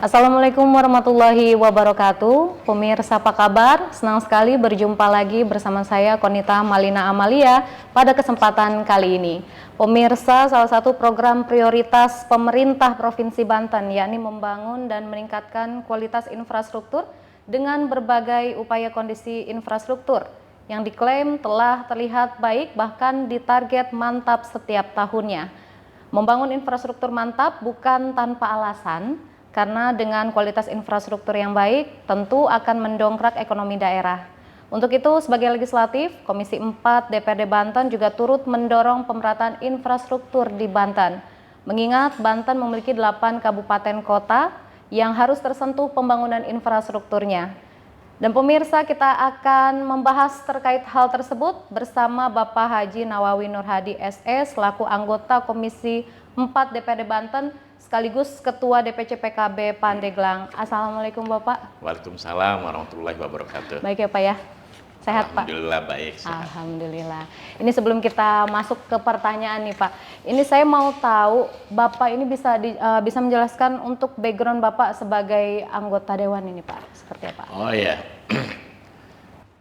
Assalamualaikum warahmatullahi wabarakatuh. Pemirsa apa kabar? Senang sekali berjumpa lagi bersama saya Konita Malina Amalia pada kesempatan kali ini. Pemirsa, salah satu program prioritas pemerintah Provinsi Banten yakni membangun dan meningkatkan kualitas infrastruktur dengan berbagai upaya kondisi infrastruktur yang diklaim telah terlihat baik bahkan ditarget mantap setiap tahunnya. Membangun infrastruktur mantap bukan tanpa alasan, karena dengan kualitas infrastruktur yang baik tentu akan mendongkrak ekonomi daerah. Untuk itu, sebagai legislatif, Komisi 4 DPRD Banten juga turut mendorong pemerataan infrastruktur di Banten. Mengingat Banten memiliki 8 kabupaten kota yang harus tersentuh pembangunan infrastrukturnya. Dan pemirsa, kita akan membahas terkait hal tersebut bersama Bapak Haji Nawawi Nur Hadi SS selaku anggota Komisi 4 DPRD Banten sekaligus Ketua DPC PKB Pandeglang. Assalamualaikum Bapak. Waalaikumsalam warahmatullahi wabarakatuh. Baik ya Pak ya? Sehat Pak? Alhamdulillah baik. Sehat. Alhamdulillah. Ini sebelum kita masuk ke pertanyaan nih Pak, ini saya mau tahu Bapak ini bisa menjelaskan untuk background Bapak sebagai anggota Dewan ini Pak, seperti apa? Oh ya,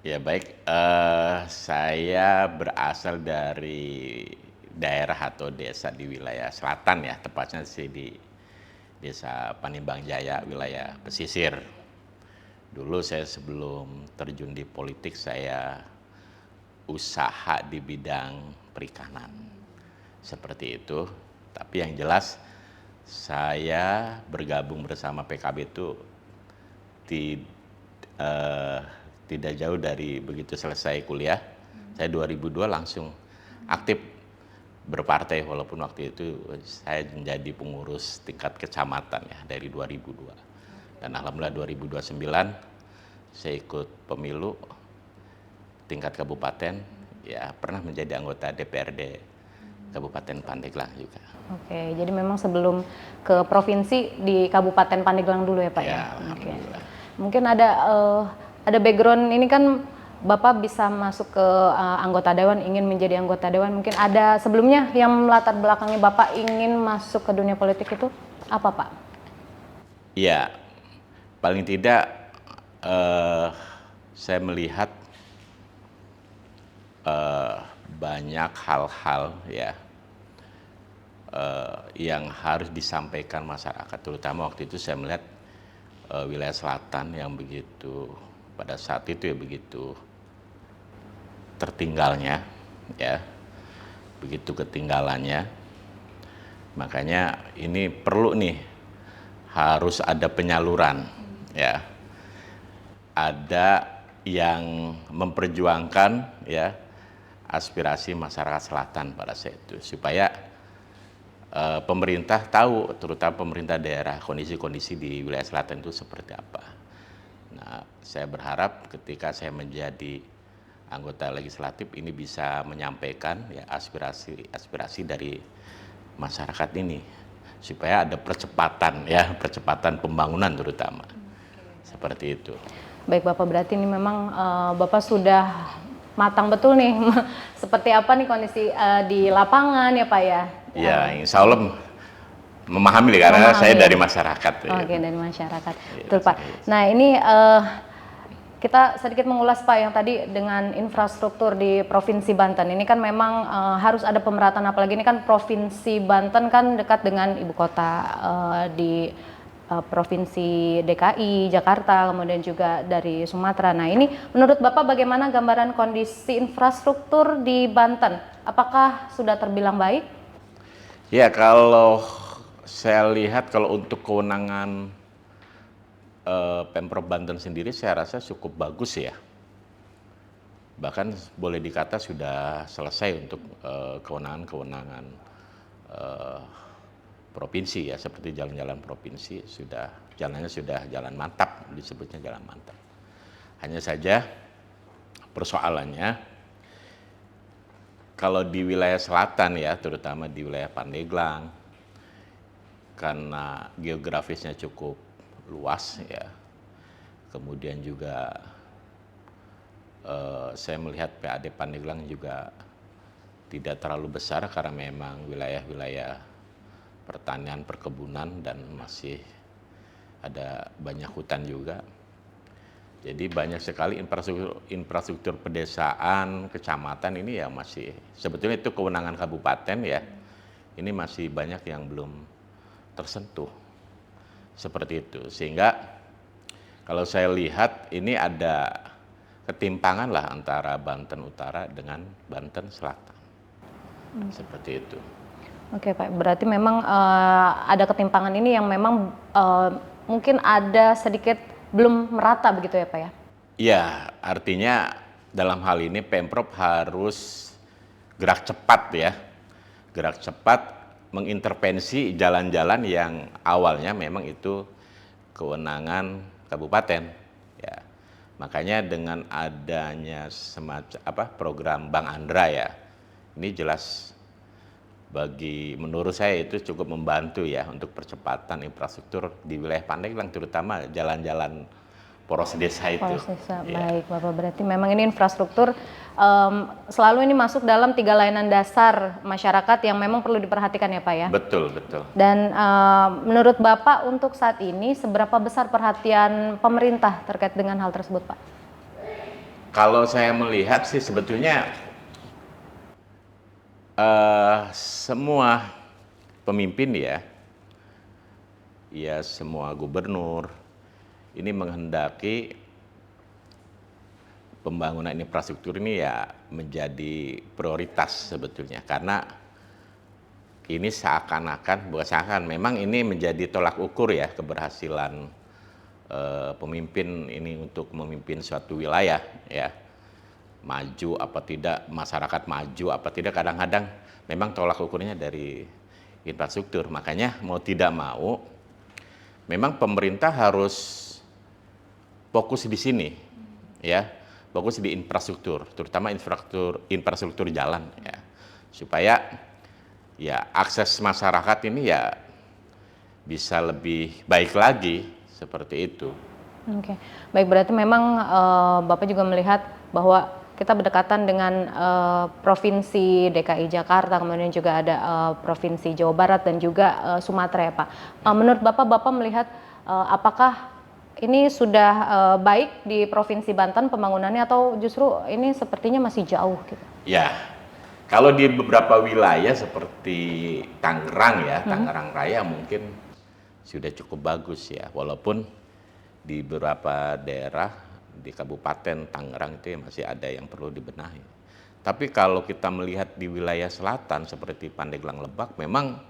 ya baik. Saya berasal dari daerah atau desa di wilayah selatan ya, tepatnya sih di Desa Panimbang Jaya, wilayah pesisir. Dulu saya sebelum terjun di politik saya usaha di bidang perikanan. Seperti itu. Tapi yang jelas saya bergabung bersama PKB itu tidak jauh dari begitu selesai kuliah. Saya 2002 langsung aktif berpartai walaupun waktu itu saya menjadi pengurus tingkat kecamatan ya dari 2002. Dan alhamdulillah 2029 saya ikut pemilu tingkat kabupaten, ya pernah menjadi anggota DPRD Kabupaten Pandeglang juga. Oke, jadi memang sebelum ke provinsi di Kabupaten Pandeglang dulu ya Pak ya? Oke. Mungkin ada background ini kan Bapak bisa masuk ke anggota Dewan, ingin menjadi anggota Dewan. Mungkin ada sebelumnya yang melatar belakangnya Bapak ingin masuk ke dunia politik itu apa Pak? Ya, paling tidak saya melihat banyak hal-hal ya yang harus disampaikan masyarakat, terutama waktu itu saya melihat wilayah selatan yang begitu pada saat itu ya begitu tertinggalnya ya, begitu ketinggalannya. Makanya ini perlu nih harus ada penyaluran ya, ada yang memperjuangkan ya aspirasi masyarakat selatan pada saat itu supaya pemerintah tahu, terutama pemerintah daerah, kondisi-kondisi di wilayah selatan itu seperti apa. Nah, saya berharap ketika saya menjadi anggota legislatif ini bisa menyampaikan ya aspirasi dari masyarakat ini supaya ada percepatan pembangunan terutama. Seperti itu. Baik Bapak, berarti ini memang Bapak sudah matang betul nih seperti apa nih kondisi di lapangan ya Pak ya? Ya, insya Allah memahami karena saya dari masyarakat. Oke, dari masyarakat. Betul Pak. Nah ini kita sedikit mengulas Pak yang tadi dengan infrastruktur di Provinsi Banten. Ini kan memang harus ada pemerataan, apalagi ini kan Provinsi Banten kan dekat dengan ibu kota di Provinsi DKI, Jakarta, kemudian juga dari Sumatera. Nah ini menurut Bapak bagaimana gambaran kondisi infrastruktur di Banten? Apakah sudah terbilang baik? Ya, kalau saya lihat kalau untuk kewenangan Pemprov Banten sendiri saya rasa cukup bagus ya. Bahkan boleh dikata sudah selesai untuk kewenangan-kewenangan provinsi ya, seperti jalan-jalan provinsi jalannya sudah jalan mantap, disebutnya jalan mantap. Hanya saja persoalannya kalau di wilayah selatan ya, terutama di wilayah Pandeglang, karena geografisnya cukup luas ya, kemudian juga saya melihat PAD Pandeglang juga tidak terlalu besar karena memang wilayah-wilayah pertanian perkebunan dan masih ada banyak hutan juga. Jadi banyak sekali infrastruktur pedesaan, kecamatan ini ya masih sebetulnya itu kewenangan kabupaten ya. Ini masih banyak yang belum tersentuh. Seperti itu. Sehingga kalau saya lihat ini ada ketimpangan lah antara Banten Utara dengan Banten Selatan. Seperti itu. Oke Pak, berarti memang ada ketimpangan ini yang memang mungkin ada sedikit belum merata begitu ya Pak ya? Ya, artinya dalam hal ini Pemprov harus gerak cepat ya. Gerak cepat mengintervensi jalan-jalan yang awalnya memang itu kewenangan kabupaten. Ya. Makanya dengan adanya semacam program Bang Andra ya, ini jelas menurut saya itu cukup membantu ya untuk percepatan infrastruktur di wilayah Pandeglang, terutama jalan-jalan poros desa itu. Poros desa, Ya. baik Bapak. Berarti memang ini infrastruktur selalu ini masuk dalam 3 layanan dasar masyarakat yang memang perlu diperhatikan ya Pak ya? Betul, betul. Dan menurut Bapak untuk saat ini seberapa besar perhatian pemerintah terkait dengan hal tersebut Pak? Kalau saya melihat sih sebetulnya semua pemimpin ya semua gubernur ini menghendaki pembangunan infrastruktur ini ya menjadi prioritas sebetulnya, karena ini bukan memang ini menjadi tolak ukur ya keberhasilan pemimpin ini untuk memimpin suatu wilayah ya. Maju apa tidak, masyarakat maju apa tidak, kadang-kadang memang tolak ukurnya dari infrastruktur. Makanya mau tidak mau memang pemerintah harus fokus di sini ya, fokus di infrastruktur, terutama infrastruktur jalan ya, supaya ya akses masyarakat ini ya bisa lebih baik lagi seperti itu. Oke, baik, berarti memang Bapak juga melihat bahwa kita berdekatan dengan Provinsi DKI Jakarta, kemudian juga ada Provinsi Jawa Barat dan juga Sumatera ya Pak. Menurut Bapak melihat apakah ini sudah baik di Provinsi Banten pembangunannya atau justru ini sepertinya masih jauh gitu? Ya, kalau di beberapa wilayah seperti Tangerang ya, Tangerang Raya mungkin sudah cukup bagus ya, walaupun di beberapa daerah di Kabupaten Tangerang itu masih ada yang perlu dibenahi. Tapi kalau kita melihat di wilayah selatan seperti Pandeglang, Lebak, memang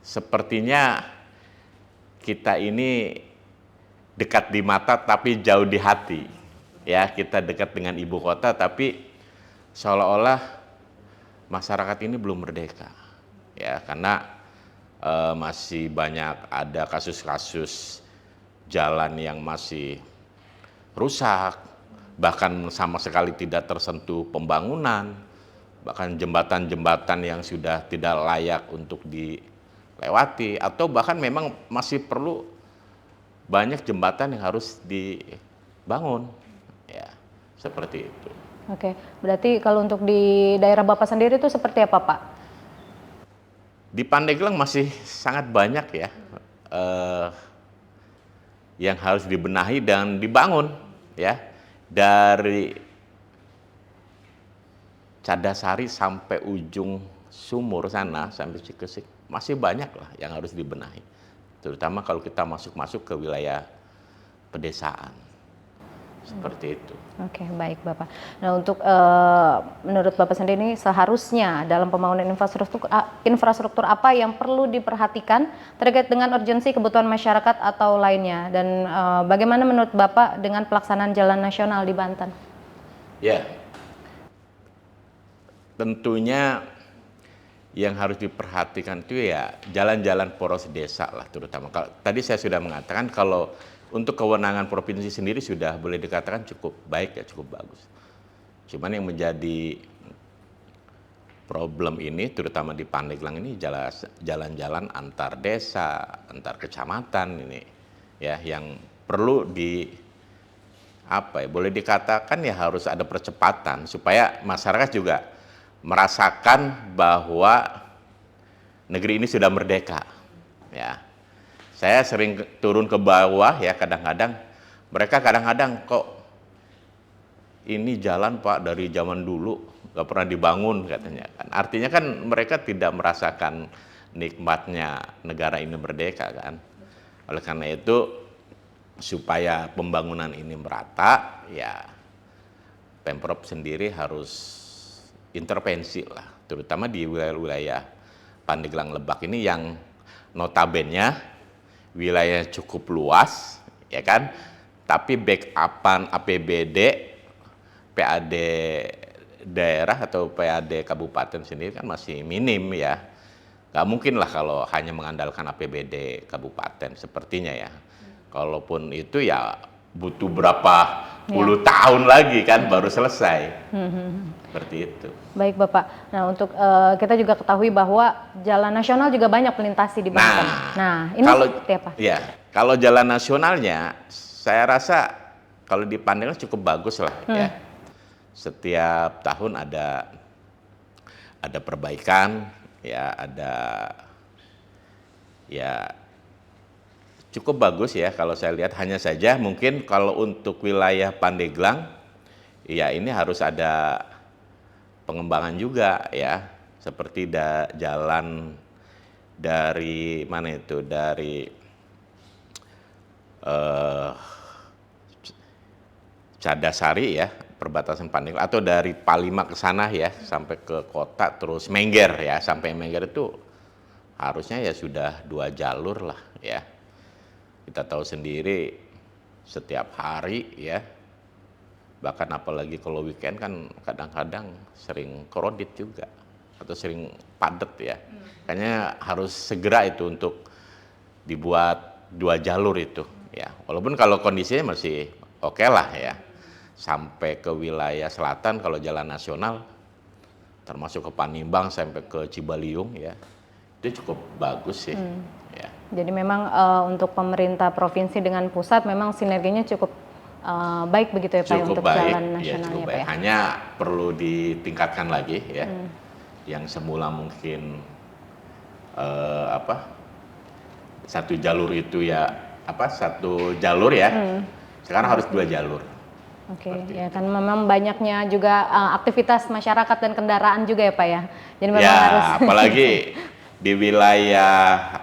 sepertinya kita ini dekat di mata tapi jauh di hati. Ya, kita dekat dengan ibu kota tapi seolah-olah masyarakat ini belum merdeka. Ya, karena masih banyak ada kasus-kasus jalan yang masih rusak, bahkan sama sekali tidak tersentuh pembangunan, bahkan jembatan-jembatan yang sudah tidak layak untuk dilewati, atau bahkan memang masih perlu banyak jembatan yang harus dibangun, ya seperti itu. Oke, berarti kalau untuk di daerah Bapak sendiri itu seperti apa Pak? Di Pandeglang masih sangat banyak ya yang harus dibenahi dan dibangun ya, dari Cadasari sampai ujung sumur sana sampai Cikesik masih banyak lah yang harus dibenahi, terutama kalau kita masuk ke wilayah pedesaan seperti itu. Oke, baik Bapak. Nah, untuk menurut Bapak sendiri seharusnya dalam pembangunan infrastruktur apa yang perlu diperhatikan terkait dengan urgensi kebutuhan masyarakat atau lainnya, dan bagaimana menurut Bapak dengan pelaksanaan jalan nasional di Banten? Ya, tentunya yang harus diperhatikan itu ya jalan-jalan poros desa lah, terutama. Tadi saya sudah mengatakan kalau untuk kewenangan provinsi sendiri sudah boleh dikatakan cukup baik ya, cukup bagus. Cuman yang menjadi problem ini terutama di Pandeglang ini jalan-jalan antar desa, antar kecamatan ini ya, yang perlu boleh dikatakan ya harus ada percepatan supaya masyarakat juga merasakan bahwa negeri ini sudah merdeka ya. Saya sering turun ke bawah ya, kadang-kadang mereka kok ini jalan Pak dari zaman dulu nggak pernah dibangun katanya kan. Artinya kan mereka tidak merasakan nikmatnya negara ini merdeka kan. Oleh karena itu supaya pembangunan ini merata ya Pemprov sendiri harus intervensi lah, terutama di wilayah-wilayah Pandeglang Lebak ini yang notabene wilayah cukup luas, ya kan? Tapi backupan APBD, PAD daerah atau PAD kabupaten sendiri kan masih minim ya. Nggak mungkin lah kalau hanya mengandalkan APBD kabupaten sepertinya ya. Kalaupun itu ya butuh berapa puluh tahun lagi kan baru selesai. Seperti itu. Baik Bapak. Nah untuk kita juga ketahui bahwa jalan nasional juga banyak melintasi di Banten. Nah ini seperti apa? Ya, kalau jalan nasionalnya saya rasa kalau di Pandeglang cukup bagus lah ya. Setiap tahun ada perbaikan ya, ada ya cukup bagus ya kalau saya lihat. Hanya saja mungkin kalau untuk wilayah Pandeglang ya ini harus ada pengembangan juga ya, seperti jalan dari mana itu, dari Cadasari ya, perbatasan Pandeglang, atau dari Palima ke sana ya sampai ke kota, terus Mengger ya, sampai Mengger itu harusnya ya sudah 2 jalur lah ya. Kita tahu sendiri setiap hari ya, bahkan apalagi kalau weekend kan kadang-kadang sering krodit juga atau sering padat ya. Kayaknya harus segera itu untuk dibuat 2 jalur itu ya. Walaupun kalau kondisinya masih oke lah ya. Sampai ke wilayah selatan kalau jalan nasional termasuk ke Panimbang sampai ke Cibaliung ya. Itu cukup bagus sih. Ya. Jadi memang untuk pemerintah provinsi dengan pusat memang sinerginya cukup baik begitu ya Pak cukup untuk baik, jalan nasionalnya cukup Pak baik. ya. Hanya perlu ditingkatkan lagi ya. Yang semula mungkin satu jalur itu ya satu jalur ya. Sekarang harus 2 jalur. Oke, ya kan memang banyaknya juga aktivitas masyarakat dan kendaraan juga ya Pak ya. Jadi memang Ya, harus apalagi di wilayah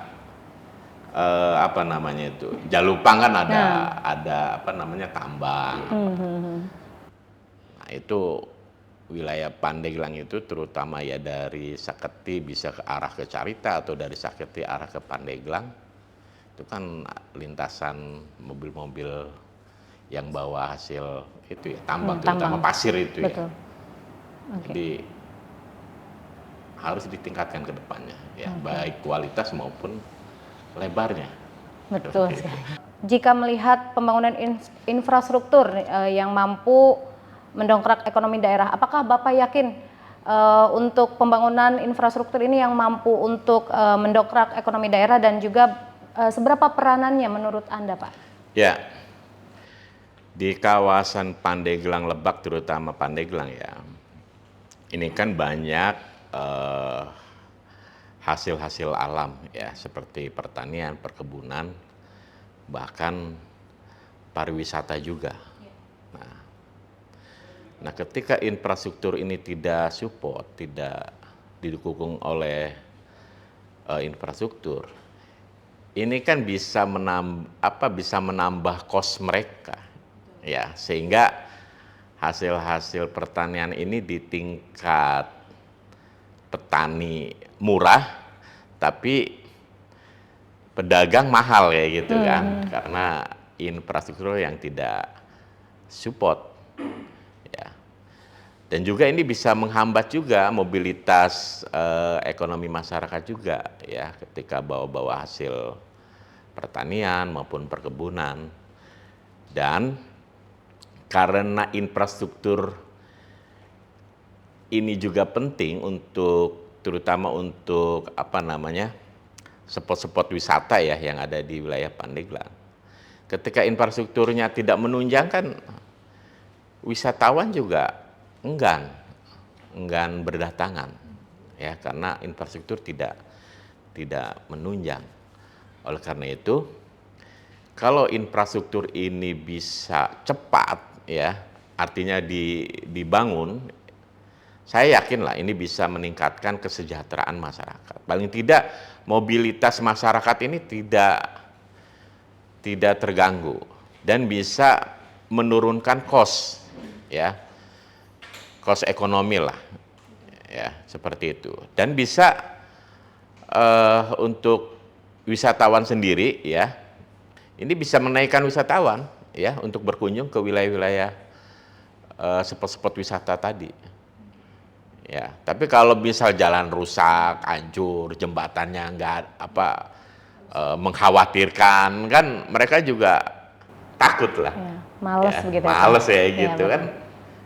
Jalupang kan ada tambang. Nah, itu wilayah Pandeglang itu terutama ya dari Saketi bisa ke arah ke Carita atau dari Saketi arah ke Pandeglang. Itu kan lintasan mobil-mobil yang bawa hasil itu ya, tambang, terutama pasir itu. Betul. Ya. Jadi harus ditingkatkan ke depannya ya, baik kualitas maupun lebarnya. Betul sekali. Jika melihat pembangunan infrastruktur yang mampu mendongkrak ekonomi daerah, apakah Bapak yakin untuk pembangunan infrastruktur ini yang mampu untuk mendongkrak ekonomi daerah, dan juga seberapa peranannya menurut Anda Pak? Ya, di kawasan Pandeglang Lebak terutama Pandeglang ya, ini kan banyak hasil-hasil alam ya, seperti pertanian, perkebunan, bahkan pariwisata juga. Nah, ketika infrastruktur ini tidak support, tidak didukung oleh infrastruktur, ini kan bisa menambah cost mereka, ya, sehingga hasil-hasil pertanian ini di tingkat petani murah, tapi pedagang mahal kayak gitu kan, karena infrastruktur yang tidak support, ya. Dan juga ini bisa menghambat juga mobilitas ekonomi masyarakat juga, ya, ketika bawa-bawa hasil pertanian maupun perkebunan. Dan karena infrastruktur ini juga penting untuk, terutama untuk spot-spot wisata ya yang ada di wilayah Pandeglang. Ketika infrastrukturnya tidak menunjang kan wisatawan juga enggan berdatangan ya, karena infrastruktur tidak menunjang. Oleh karena itu, kalau infrastruktur ini bisa cepat, ya, artinya dibangun, saya yakin lah ini bisa meningkatkan kesejahteraan masyarakat. Paling tidak mobilitas masyarakat ini tidak terganggu dan bisa menurunkan kos, ya, kos ekonomi lah, ya, seperti itu. Dan bisa untuk wisatawan sendiri, ya, ini bisa menaikkan wisatawan, ya, untuk berkunjung ke wilayah-wilayah spot-spot wisata tadi. Ya, tapi kalau misal jalan rusak, hancur, jembatannya nggak mengkhawatirkan, kan mereka juga takut lah. Ya, males Ya, begitu ya, Pak? males ya Ya, gitu betul. kan,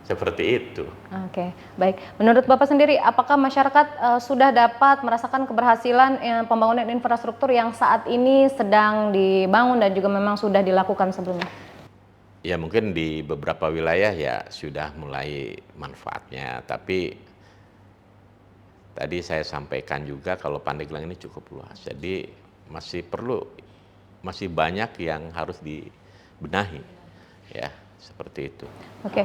seperti itu. Oke, baik. Menurut Bapak sendiri, apakah masyarakat sudah dapat merasakan keberhasilan pembangunan infrastruktur yang saat ini sedang dibangun dan juga memang sudah dilakukan sebelumnya? Ya mungkin di beberapa wilayah ya sudah mulai manfaatnya, tapi tadi saya sampaikan juga kalau Pandeglang ini cukup luas, jadi masih banyak yang harus dibenahi, ya, seperti itu. Oke,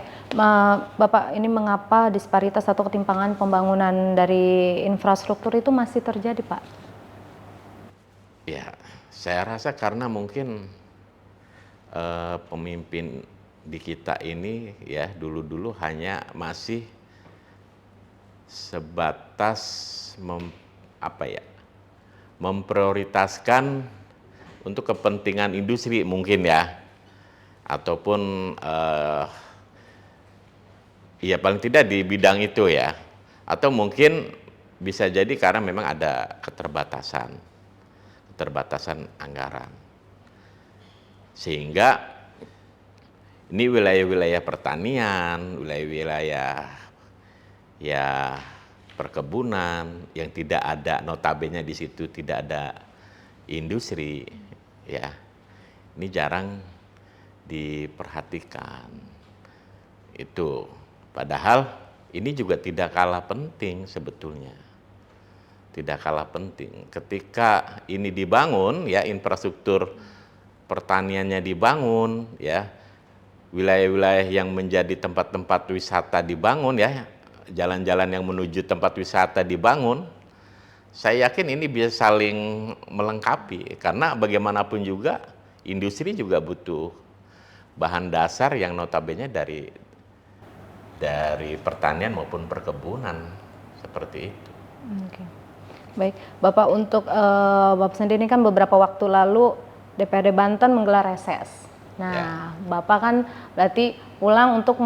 Bapak, ini mengapa disparitas atau ketimpangan pembangunan dari infrastruktur itu masih terjadi, Pak? Ya, saya rasa karena mungkin pemimpin di kita ini ya dulu-dulu hanya masih sebatas memprioritaskan untuk kepentingan industri mungkin ya, ataupun ya paling tidak di bidang itu ya, atau mungkin bisa jadi karena memang ada keterbatasan anggaran, sehingga ini wilayah-wilayah pertanian, wilayah-wilayah ya perkebunan yang tidak ada, notabene di situ tidak ada industri, ya, ini jarang diperhatikan. Itu padahal ini juga tidak kalah penting sebetulnya. Tidak kalah penting. Ketika ini dibangun, ya, infrastruktur pertaniannya dibangun, ya, wilayah-wilayah yang menjadi tempat-tempat wisata dibangun, ya, jalan-jalan yang menuju tempat wisata dibangun, saya yakin ini bisa saling melengkapi, karena bagaimanapun juga industri juga butuh bahan dasar yang notabene dari pertanian maupun perkebunan, seperti itu. Oke. Baik, Bapak, untuk Bapak sendiri kan beberapa waktu lalu DPRD Banten menggelar reses. Nah, Ya. Bapak kan berarti pulang untuk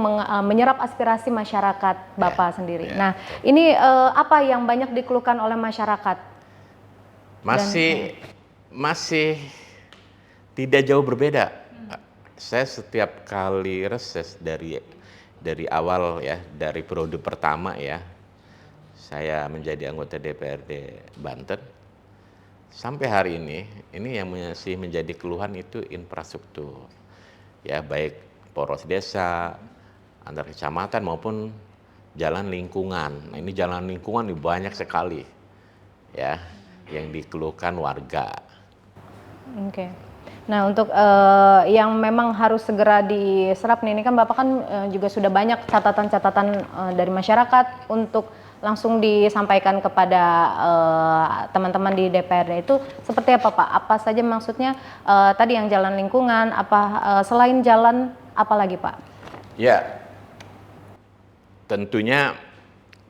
menyerap aspirasi masyarakat Bapak sendiri. ya, Nah, ini apa yang banyak dikeluhkan oleh masyarakat? Masih tidak jauh berbeda. Saya setiap kali reses dari awal ya, dari periode pertama ya, saya menjadi anggota DPRD Banten, sampai hari ini yang masih menjadi keluhan itu infrastruktur. Ya, baik poros desa, antar kecamatan maupun jalan lingkungan. Nah, ini jalan lingkungan ini banyak sekali ya yang dikeluhkan warga. Oke. Nah, untuk yang memang harus segera diserap nih, ini kan Bapak kan juga sudah banyak catatan-catatan dari masyarakat untuk langsung disampaikan kepada teman-teman di DPRD. Itu seperti apa, Pak? Apa saja maksudnya tadi yang jalan lingkungan, selain jalan apa lagi, Pak? Ya, tentunya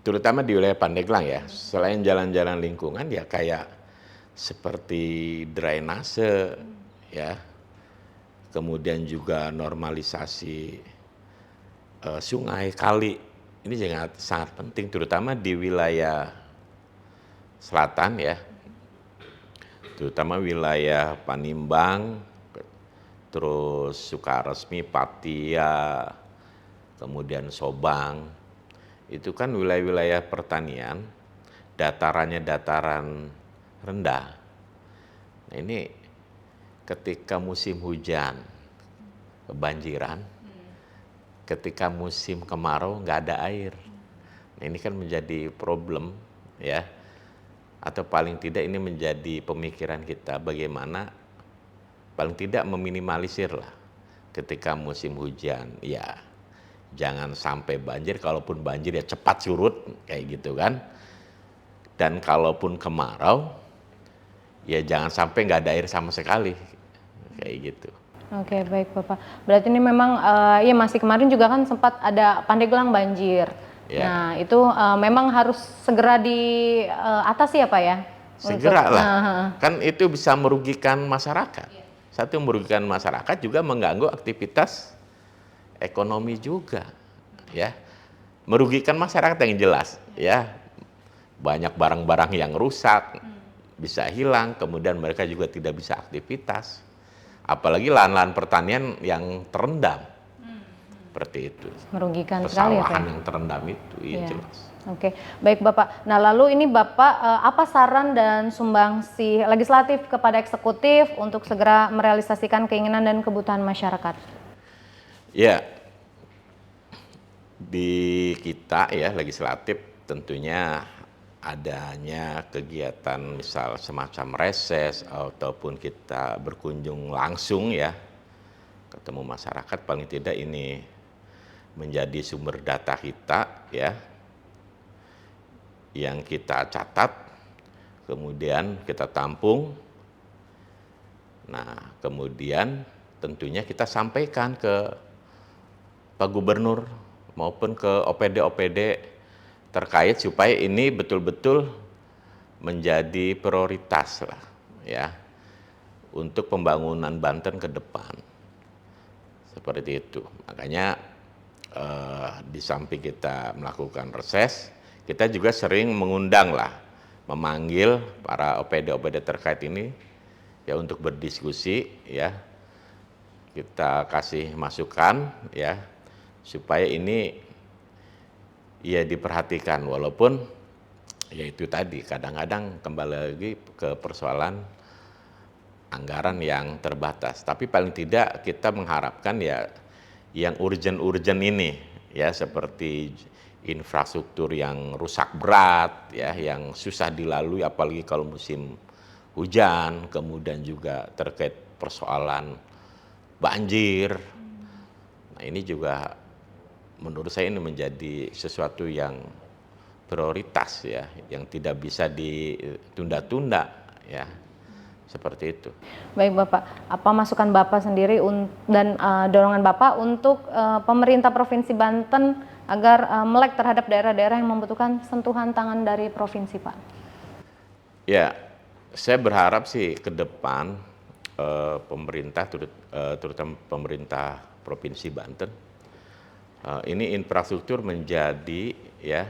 terutama di wilayah Pandeglang ya, selain jalan-jalan lingkungan ya kayak seperti drainase ya, kemudian juga normalisasi sungai, kali. Ini sangat penting terutama di wilayah selatan ya, terutama wilayah Panimbang, terus Sukaresmi, Patia, kemudian Sobang. Itu kan wilayah-wilayah pertanian, datarannya dataran rendah. Nah, ini ketika musim hujan kebanjiran, ketika musim kemarau nggak ada air. Nah, ini kan menjadi problem ya. atau paling tidak ini menjadi pemikiran kita bagaimana paling tidak meminimalisir lah ketika musim hujan, ya jangan sampai banjir, kalaupun banjir ya cepat surut kayak gitu kan. Dan kalaupun kemarau ya jangan sampai nggak ada air sama sekali kayak gitu. Oke, baik Bapak. Berarti ini memang ya masih kemarin juga kan sempat ada Pandeglang banjir. Ya. Nah, itu memang harus segera diatasi ya Pak ya? Segera lah, kan itu bisa merugikan masyarakat. Satu, merugikan masyarakat, juga mengganggu aktivitas ekonomi juga, ya. Merugikan masyarakat yang jelas, ya. Banyak barang-barang yang rusak, bisa hilang, kemudian mereka juga tidak bisa aktivitas. Apalagi lahan-lahan pertanian yang terendam, seperti itu. Merugikan sekali ya Pak. Pesawahan yang terendam itu, iya jelas. Oke, baik Bapak. Nah, lalu ini Bapak apa saran dan sumbangsi legislatif kepada eksekutif untuk segera merealisasikan keinginan dan kebutuhan masyarakat? Ya, di kita ya legislatif tentunya adanya kegiatan misal semacam reses ataupun kita berkunjung langsung ya ketemu masyarakat, paling tidak ini menjadi sumber data kita ya yang kita catat, kemudian kita tampung. Nah, kemudian tentunya kita sampaikan ke Pak Gubernur maupun ke OPD-OPD terkait supaya ini betul-betul menjadi prioritas lah ya untuk pembangunan Banten ke depan. Seperti itu. Makanya di samping kita melakukan reses, kita juga sering mengundang lah, memanggil para OPD-OPD terkait ini ya untuk berdiskusi ya. Kita kasih masukan ya supaya ini ya diperhatikan, walaupun ya itu tadi kadang-kadang kembali lagi ke persoalan anggaran yang terbatas. Tapi paling tidak kita mengharapkan ya yang urgent-urgent ini ya seperti infrastruktur yang rusak berat ya, yang susah dilalui apalagi kalau musim hujan, kemudian juga terkait persoalan banjir. Nah, ini juga menurut saya ini menjadi sesuatu yang prioritas ya, yang tidak bisa ditunda-tunda ya, seperti itu. Baik Bapak, apa masukan Bapak sendiri dan dorongan Bapak untuk pemerintah Provinsi Banten agar melek terhadap daerah-daerah yang membutuhkan sentuhan tangan dari provinsi Pak? Ya, saya berharap sih ke depan pemerintah, terutama pemerintah Provinsi Banten, ini infrastruktur menjadi ya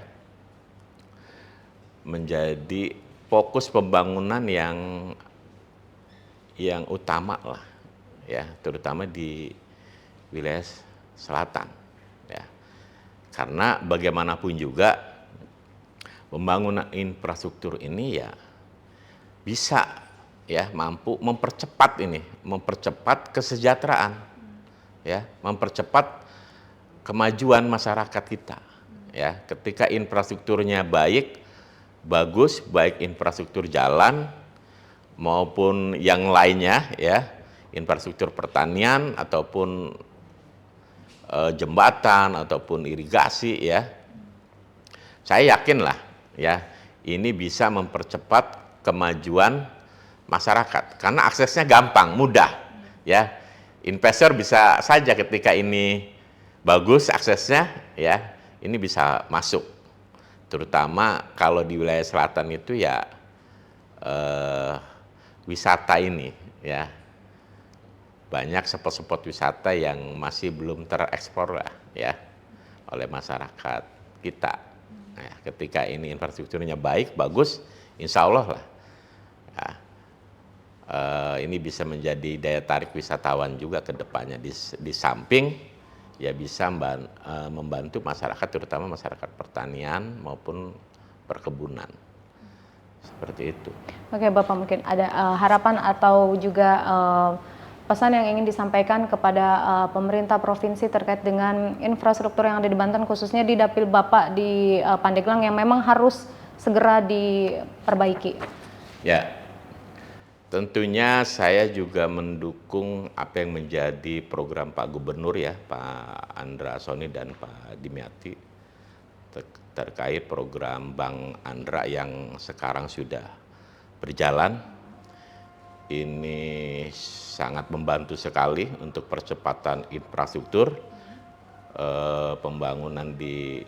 menjadi fokus pembangunan yang utama lah ya, terutama di wilayah selatan ya, karena bagaimanapun juga pembangunan infrastruktur ini ya bisa ya mampu mempercepat kesejahteraan ya, mempercepat kemajuan masyarakat kita ya. Ketika infrastrukturnya bagus, baik infrastruktur jalan maupun yang lainnya ya, infrastruktur pertanian ataupun jembatan ataupun irigasi ya, saya yakin lah ya ini bisa mempercepat kemajuan masyarakat karena aksesnya gampang, mudah ya. Investor bisa saja ketika ini bagus aksesnya ya, ini bisa masuk, terutama kalau di wilayah selatan itu ya wisata ini ya, banyak spot-spot wisata yang masih belum terekspor lah ya oleh masyarakat kita. Nah, ketika ini infrastrukturnya bagus, insya Allah lah ya, ini bisa menjadi daya tarik wisatawan juga ke depannya, di samping ya bisa membantu masyarakat, terutama masyarakat pertanian maupun perkebunan. Seperti itu. Oke Bapak, mungkin ada harapan atau juga pesan yang ingin disampaikan kepada pemerintah provinsi terkait dengan infrastruktur yang ada di Banten, khususnya di dapil Bapak di Pandeglang yang memang harus segera diperbaiki? Ya, tentunya saya juga mendukung apa yang menjadi program Pak Gubernur ya, Pak Andra Soni dan Pak Dimyati terkait program Bank Andra yang sekarang sudah berjalan. Ini sangat membantu sekali untuk percepatan infrastruktur, pembangunan di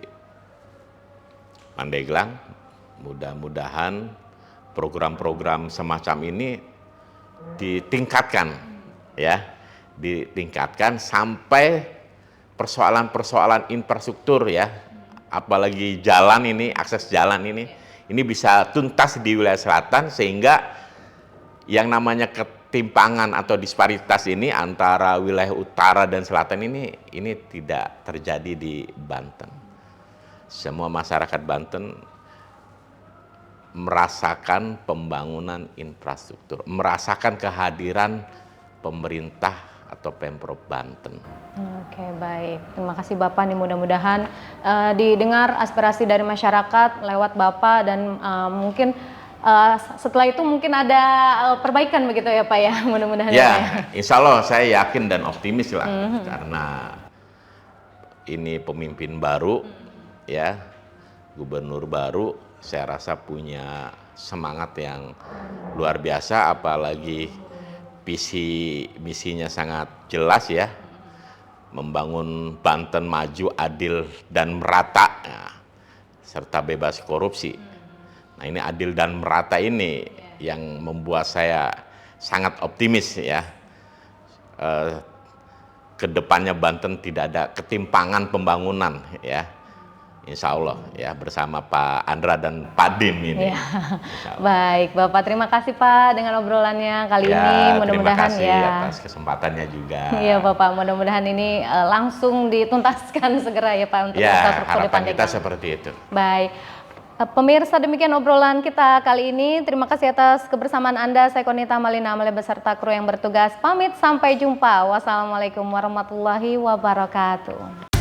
Pandeglang. Mudah-mudahan program-program semacam ini ditingkatkan ya, ditingkatkan sampai persoalan-persoalan infrastruktur ya, apalagi jalan ini, akses jalan ini bisa tuntas di wilayah selatan, sehingga yang namanya ketimpangan atau disparitas ini antara wilayah utara dan selatan ini tidak terjadi di Banten. Semua masyarakat Banten merasakan pembangunan infrastruktur, merasakan kehadiran pemerintah atau Pemprov Banten. Oke, baik. Terima kasih Bapak. Nih mudah-mudahan didengar aspirasi dari masyarakat lewat Bapak, dan mungkin setelah itu mungkin ada perbaikan begitu ya Pak ya, mudah-mudahan. Ya, insya Allah saya yakin dan optimis lah, karena ini pemimpin baru ya, gubernur baru, saya rasa punya semangat yang luar biasa, apalagi visi misinya sangat jelas ya, membangun Banten maju, adil dan merata ya, serta bebas korupsi. Nah, ini adil dan merata ini yang membuat saya sangat optimis ya. Kedepannya Banten tidak ada ketimpangan pembangunan ya. Insya Allah ya, bersama Pak Andra dan Pak Dim ini. Ya. Baik, Bapak, terima kasih Pak dengan obrolannya kali ini. Mudah-mudahan terima kasih atas kesempatannya juga. Iya Bapak, mudah-mudahan ini langsung dituntaskan segera ya Pak untuk infrastruktur di harapan kita Pandeglang. seperti itu. Baik. Pemirsa, demikian obrolan kita kali ini. Terima kasih atas kebersamaan Anda. Saya Konita Malina Amalia beserta kru yang bertugas. Pamit, sampai jumpa. Wassalamualaikum warahmatullahi wabarakatuh.